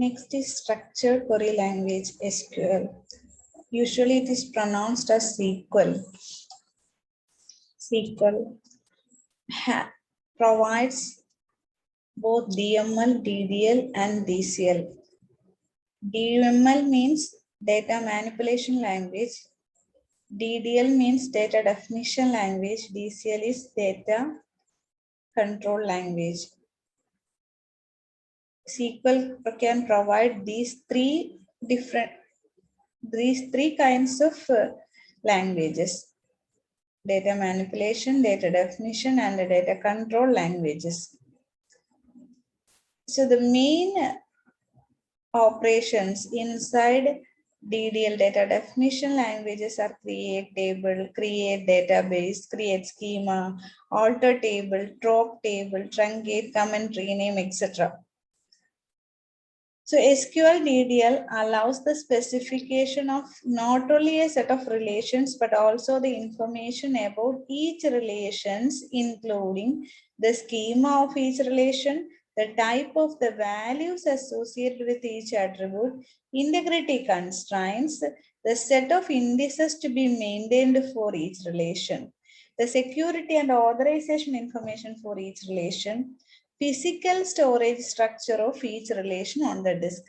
Next is structured query language, SQL. Usually it is pronounced as SQL. SQL provides both DML, DDL, and DCL. DML means data manipulation language. DDL means data definition language. DCL is data control language. SQL can provide these three kinds of languages: data manipulation, data definition, and data control languages. So the main operations inside DDL, data definition languages, are create table, create database, create schema, alter table, drop table, truncate, comment, rename, etc. So SQL DDL allows the specification of not only a set of relations, but also the information about each relations, including the schema of each relation, the type of the values associated with each attribute, integrity constraints, the set of indices to be maintained for each relation, the security and authorization information for each relation, physical storage structure of each relation on the disk.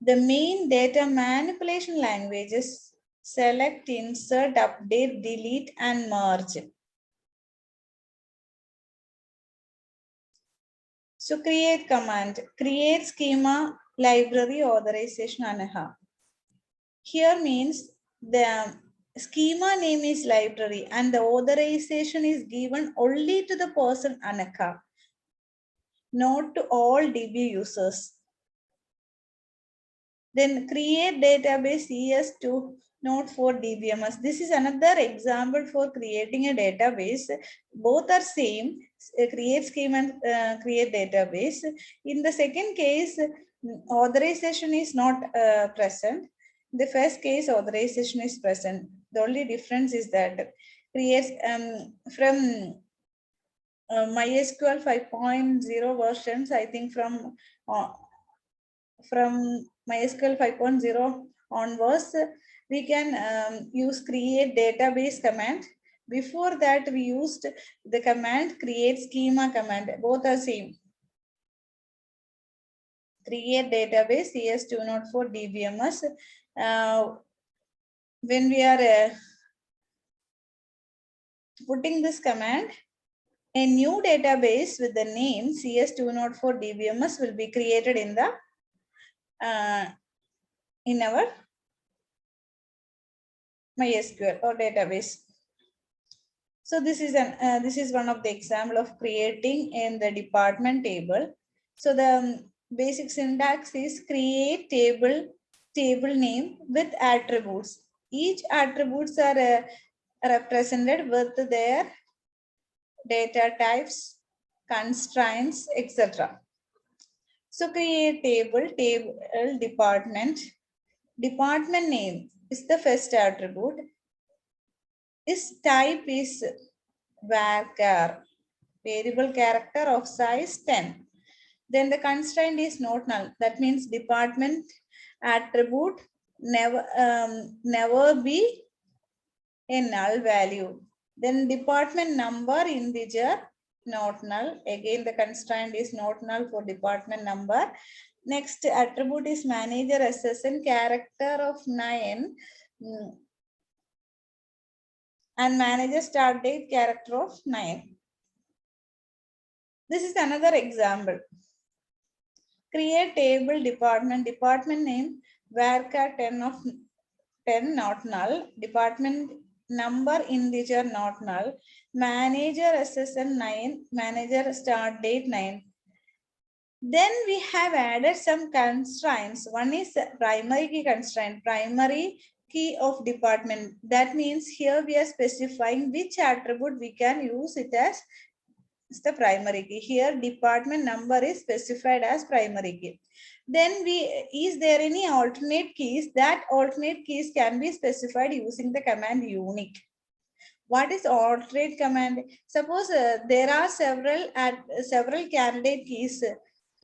The main data manipulation languages: select, insert, update, delete, and merge. So create command, create schema, library, authorization, Anaha. Here means the schema name is library and the authorization is given only to the person Anaka, not to all DB users. Then create database ES2 not for DBMS. This is another example for creating a database. Both are same, create schema and create database. In the second case, authorization is not present. In the first case, authorization is present. The only difference is that creates from MySQL 5.0 versions, I think from MySQL 5.0 onwards, we can use create database command. Before that, we used the command create schema command. Both are same. Create database ES204 DBMS. When we are putting this command, a new database with the name CS204 DBMS will be created in the in our MySQL or database. So this is one of the example of creating in the department table. So the basic syntax is create table name with attributes. Each attributes are represented with their data types, constraints, etc. So create table department. Department name is the first attribute. Its type is varchar, variable character of size 10. Then the constraint is not null. That means department attribute never be a null value. Then department number integer not null. Again, the constraint is not null for department number. Next attribute is manager SSN character of 9 and manager start date character of 9. This is another example. Create table department name varchar 10 of 10 not null, department number integer not null, manager SSN 9, manager start date 9. Then we have added some constraints. One is primary key constraint, primary key of department. That means here we are specifying which attribute we can use it as the primary key. Here department number is specified as primary key. Then is there any alternate keys? That alternate keys can be specified using the command unique. What is alternate command? Suppose there are several candidate keys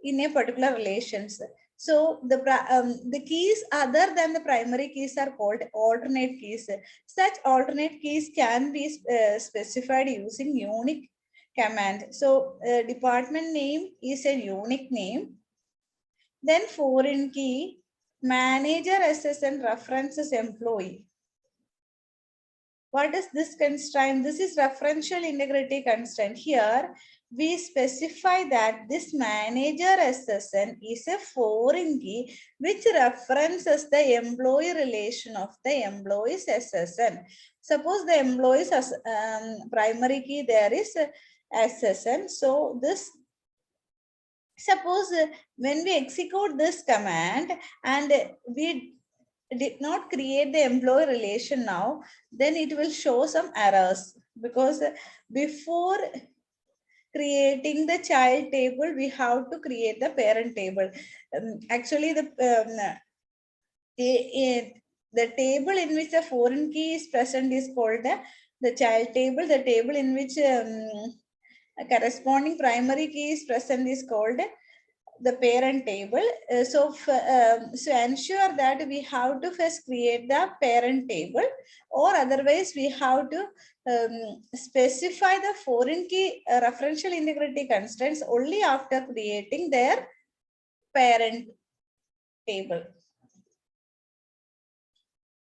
in a particular relations. So the keys other than the primary keys are called alternate keys. Such alternate keys can be specified using unique command. So department name is a unique name. Then foreign key, manager assistant references employee. What is this constraint? This is referential integrity constraint. Here, we specify that this manager SSN is a foreign key which references the employee relation of the employee's SSN. Suppose the employee's primary key there is SSN. So this, suppose when we execute this command and we did not create the employee relation now, then it will show some errors, because before creating the child table, we have to create the parent table. Actually, the table in which the foreign key is present is called the child table. The table in which a corresponding primary key is present is called the parent table. So ensure that we have to first create the parent table, or otherwise we have to specify the foreign key referential integrity constraints only after creating their parent table.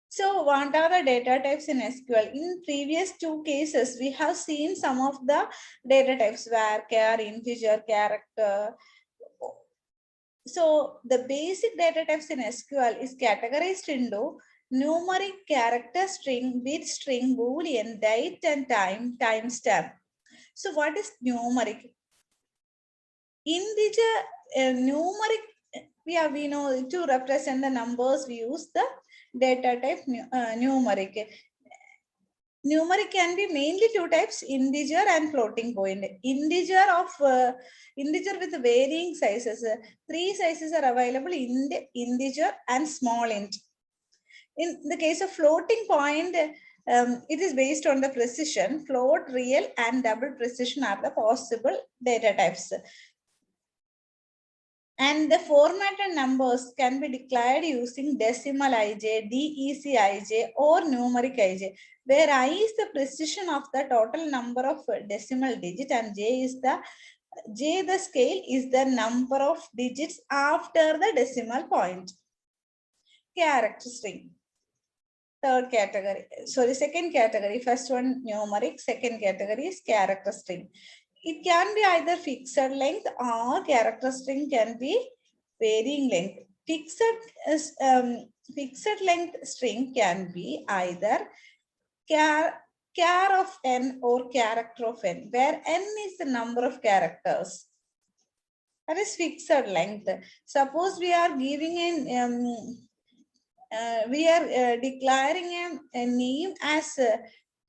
So what are the data types in SQL? In previous two cases, we have seen some of the data types, varchar, integer, character. So the basic data types in SQL is categorized into numeric, character string, bit string, boolean, date and time, timestamp. So what is numeric? Integer, numeric, we know to represent the numbers, we use the data type numeric. Numeric can be mainly two types, integer and floating point. Integer with varying sizes. Three sizes are available: integer and small int. In the case of floating point, it is based on the precision. Float, real and double precision are the possible data types. And the formatted numbers can be declared using decimal ij, DEC ij, or numeric ij, where I is the precision of the total number of decimal digit and the scale is the number of digits after the decimal point. Character string. Third category, sorry, second category. First one numeric, second category is character string. It can be either fixed length or character string can be varying length. Fixed length string can be either char of n or character of n, where n is the number of characters. That is fixed length. Suppose we are giving we are declaring a name as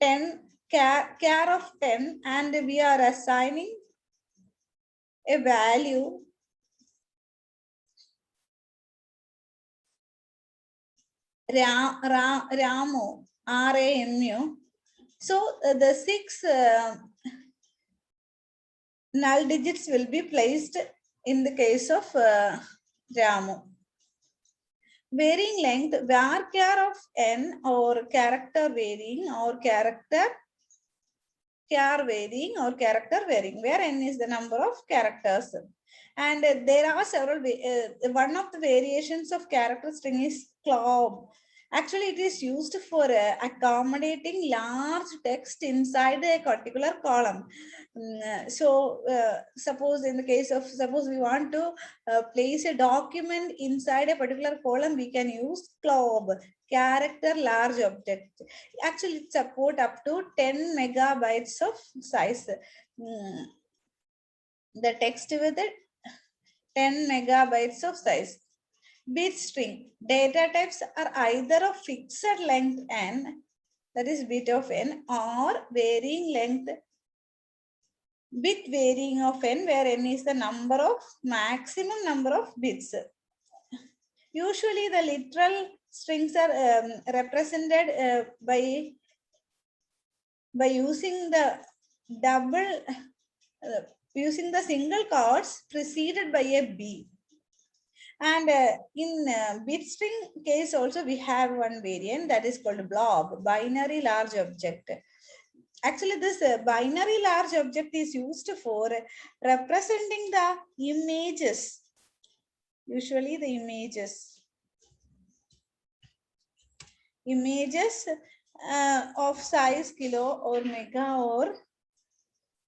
10 char of 10, and we are assigning a value Ramu, RAMU. So the 6 null digits will be placed in the case of Ramu. Varying length, varchar of n or character varying or character char varying or character varying, where n is the number of characters. And there are several, one of the variations of character string is clob. Actually, it is used for accommodating large text inside a particular column. So suppose in the case of, suppose we want to place a document inside a particular column, we can use clob, character large object. Actually, it support up to 10 megabytes of size. The text with it 10 megabytes of size. Bit string. Data types are either of fixed length n, that is bit of n, or varying length, bit varying of n, where n is the number of maximum number of bits. Usually the literal strings are represented by using the double using the single quotes preceded by a B. And in bit string case also we have one variant that is called blob, binary large object. Actually, this binary large object is used for representing the images, usually the images of size kilo or mega or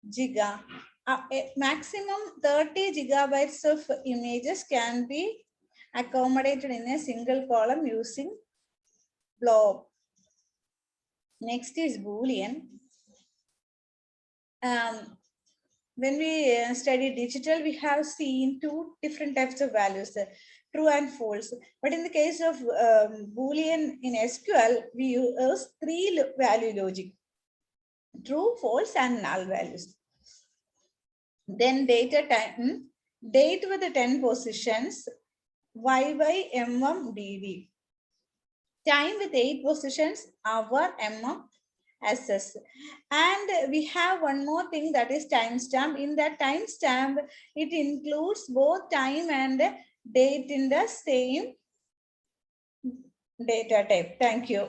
giga. A maximum 30 gigabytes of images can be accommodated in a single column using blob. Next is Boolean. When we study digital, we have seen two different types of values, true and false. But in the case of Boolean in SQL, we use three value logic: true, false, and null values. Then data type, date with the 10 positions, YY, MM, DD. Time with 8 positions, hour, MM, SS. And we have one more thing, that is timestamp. In that timestamp, it includes both time and date in the same data type. Thank you.